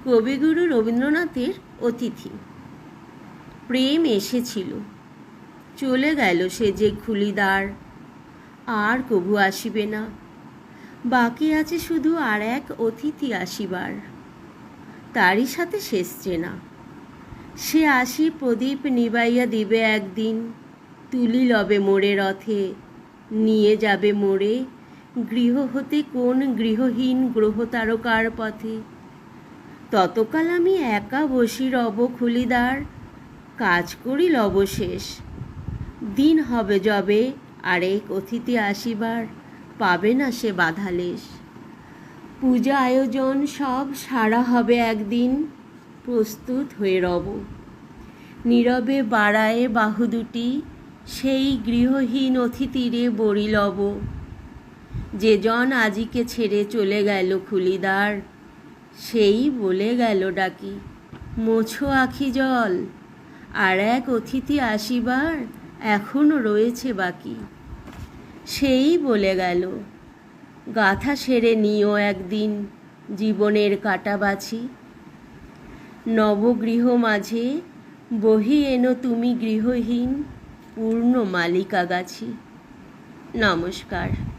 কবিগুরু রবীন্দ্রনাথের অতিথি। প্রেম এসেছিল, চলে গেল সে যে খুলিদার, আর কভু আসিবে না। বাকি আছে শুধু আর এক অতিথি আসিবার, তারই সাথে শেষ চেনা। সে আসি প্রদীপ নিবাইয়া দিবে একদিন, তুলি লবে মোড়ে রথে, নিয়ে যাবে মোড়ে গৃহ হতে কোন গৃহহীন গ্রহ তারকার পথে। ততকাল আমি একা বসি রব খুলিদার, কাজ করি লব শেষ। দিন হবে যবে আরেক অতিথি আসিবার, পাবে না সে বাধালেশ। পূজা আয়োজন সব সারা হবে একদিন, প্রস্তুত হয়ে রব। নীরবে বাড়ায়ে বাহু দুটি, সেই গৃহহীন অতিথিরে বড়ি লব। যে জন আজিকে ছেড়ে চলে গেল খুলিদার, সেই বলে গেল ডাকি, মোছো আখি জল, আর এক অতিথি আসিবার এখনো রয়েছে বাকি। সেই বলে গেল, গাথা সেরে নিও একদিন জীবনের কাটাবাছি। নবগৃহ মাঝে বহি এনো তুমি গৃহহীন, পূর্ণ মালিকাগাছি। নমস্কার।